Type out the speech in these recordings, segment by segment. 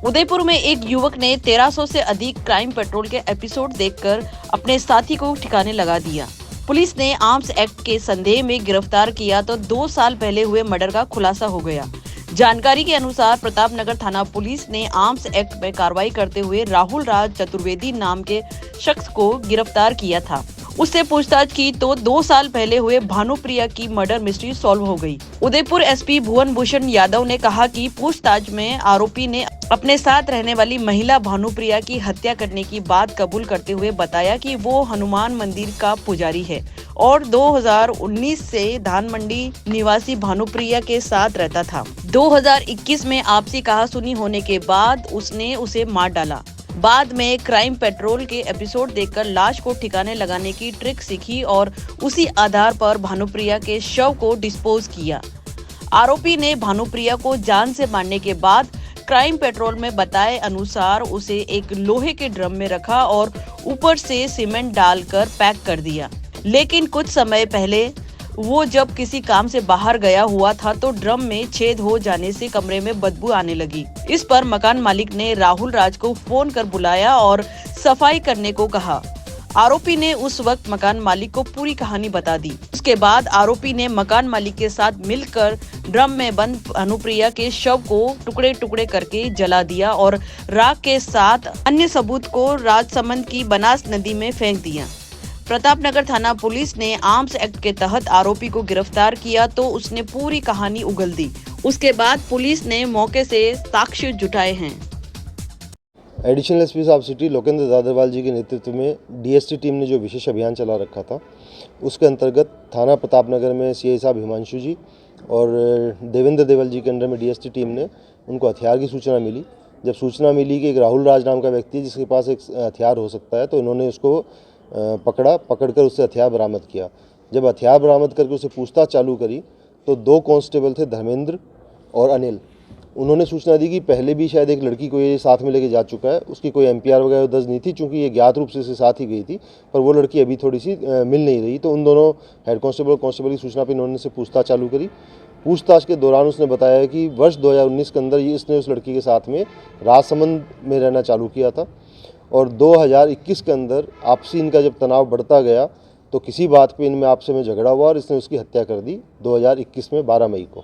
उदयपुर में एक युवक ने 1300 से अधिक क्राइम पेट्रोल के एपिसोड देखकर अपने साथी को ठिकाने लगा दिया। पुलिस ने आर्म्स एक्ट के संदेह में गिरफ्तार किया तो 2 साल पहले हुए मर्डर का खुलासा हो गया। जानकारी के अनुसार प्रतापनगर थाना पुलिस ने आर्म्स एक्ट में कार्रवाई करते हुए राहुल राज चतुर्वेदी नाम के शख्स को गिरफ्तार किया था। उससे पूछताछ की तो 2 साल पहले हुए भानुप्रिया की मर्डर मिस्ट्री सॉल्व हो गई। उदयपुर एसपी भुवन भूषण यादव ने कहा कि पूछताछ में आरोपी ने अपने साथ रहने वाली महिला भानुप्रिया की हत्या करने की बात कबूल करते हुए बताया कि वो हनुमान मंदिर का पुजारी है और 2019 से धान मंडी निवासी भानुप्रिया के साथ रहता था। 2021 में आपसी कहासुनी होने के बाद उसने उसे मार डाला। बाद में क्राइम पेट्रोल के एपिसोड देखकर लाश को ठिकाने लगाने की ट्रिक सीखी और उसी आधार पर भानुप्रिया के शव को डिस्पोज किया। आरोपी ने भानुप्रिया को जान से मारने के बाद क्राइम पेट्रोल में बताए अनुसार उसे एक लोहे के ड्रम में रखा और ऊपर से सीमेंट डालकर पैक कर दिया। लेकिन कुछ समय पहले वो जब किसी काम से बाहर गया हुआ था तो ड्रम में छेद हो जाने से कमरे में बदबू आने लगी। इस पर मकान मालिक ने राहुल राज को फोन कर बुलाया और सफाई करने को कहा। आरोपी ने उस वक्त मकान मालिक को पूरी कहानी बता दी। उसके बाद आरोपी ने मकान मालिक के साथ मिलकर ड्रम में बंद भानुप्रिया के शव को टुकड़े टुकड़े करके जला दिया और राख के साथ अन्य सबूत को राजसमंद की बनास नदी में फेंक दिया। प्रतापनगर थाना पुलिस ने आर्म्स एक्ट के तहत आरोपी को गिरफ्तार किया तो उसने पूरी कहानी उगल दी। उसके बाद पुलिस ने मौके से साक्ष्य जुटाए हैं। एडिशनल एसपी साहब सिटी लोकेंद्र दादरवाल जी के नेतृत्व में डीएसटी टीम ने जो विशेष अभियान चला रखा था उसके अंतर्गत थाना प्रतापनगर में सीआई साहब हिमांशु जी और देवेंद्र देवल जी के अंडर में डीएसटी टीम ने उनको हथियार की सूचना मिली। जब सूचना मिली कि एक राहुल राज नाम का व्यक्ति जिसके पास एक हथियार हो सकता है तो इन्होंने उसको पकड़कर उससे हथियार बरामद किया। जब हथियार बरामद करके उसे पूछताछ चालू करी तो 2 कांस्टेबल थे, धर्मेंद्र और अनिल। उन्होंने सूचना दी कि पहले भी शायद एक लड़की को ये साथ में लेके जा चुका है। उसकी कोई एमपीआर वगैरह दर्ज नहीं थी चूँकि ये ज्ञात रूप से इसके साथ ही गई थी, पर वो लड़की अभी थोड़ी सी मिल नहीं रही। तो उन दोनों हेड कांस्टेबल की सूचना पर इन्होंने से पूछताछ चालू करी। पूछताछ के दौरान उसने बताया कि वर्ष 2019 के अंदर इसने उस लड़की के साथ में राजसमंद में रहना चालू किया था और 2021 के अंदर आपसी इनका जब तनाव बढ़ता गया तो किसी बात पे इनमें आपसे में झगड़ा हुआ और इसने उसकी हत्या कर दी 2021 में 12 मई को।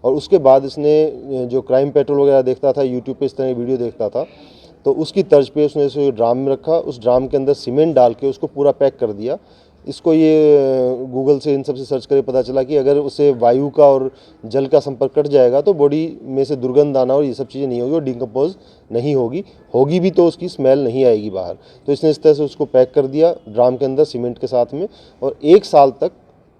और उसके बाद इसने जो क्राइम पेट्रोल वगैरह देखता था, यूट्यूब पे इस तरह की वीडियो देखता था, तो उसकी तर्ज पे उसने इसे ड्राम में रखा, उस ड्राम के अंदर सीमेंट डाल के उसको पूरा पैक कर दिया। इसको ये गूगल से इन सब से सर्च करके पता चला कि अगर उसे वायु का और जल का संपर्क कट जाएगा तो बॉडी में से दुर्गंध आना और ये सब चीज़ें नहीं होगी और डिकम्पोज नहीं होगी भी तो उसकी स्मेल नहीं आएगी बाहर। तो इसने इस तरह से उसको पैक कर दिया ड्राम के अंदर सीमेंट के साथ में और 1 साल तक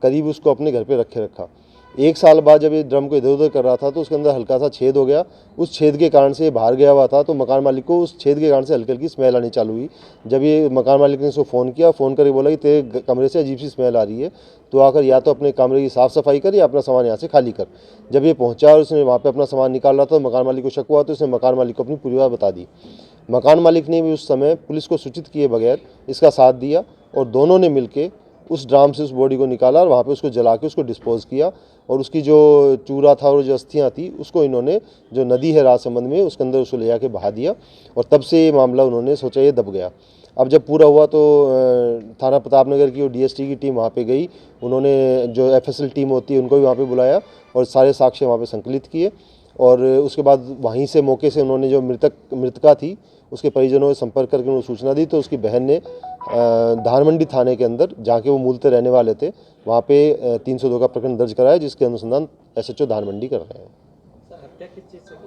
करीब उसको अपने घर पर रखा। 1 साल बाद जब ये ड्रम को इधर उधर कर रहा था तो उसके अंदर हल्का सा छेद हो गया। उस छेद के कारण से ये बाहर गया हुआ था तो मकान मालिक को उस छेद के कारण से हल्की हल्की स्मेल आनी चालू हुई। जब ये मकान मालिक ने इसको फ़ोन किया, फ़ोन करके बोला कि तेरे कमरे से अजीब सी स्मेल आ रही है, तो आकर या तो अपने कमरे की साफ़ सफाई कर या अपना सामान यहाँ से खाली कर। जब ये पहुँचा और उसने वहाँ पर अपना सामान निकाल रहा था तो मकान मालिक को शक हुआ तो उसने मकान मालिक को अपनी पूरी बात बता दी। मकान मालिक ने भी उस समय पुलिस को सूचित किए बगैर इसका साथ दिया और दोनों ने मिलकर उस ड्राम से उस बॉडी को निकाला और वहाँ पे उसको जला के उसको डिस्पोज किया और उसकी जो चूरा था और जो अस्थियाँ थी उसको इन्होंने जो नदी है राजसमंद में उसके अंदर उसको ले जाके बहा दिया और तब से ये मामला उन्होंने सोचा ये दब गया। अब जब पूरा हुआ तो थाना प्रतापनगर की और डीएसटी की टीम वहाँ पे गई। उन्होंने जो एफएसएल टीम होती है उनको भी वहाँ पे बुलाया और सारे साक्ष्य वहाँ पे संकलित किए और उसके बाद वहीं से मौके से उन्होंने जो मृतका थी उसके परिजनों से संपर्क करके उन्हें सूचना दी तो उसकी बहन ने धान मंडी थाने के अंदर जहाँ के वो मूलतः रहने वाले थे वहाँ पे 302 का प्रकरण दर्ज कराया जिसके अनुसंधान एसएचओ धान मंडी कर रहे हैं।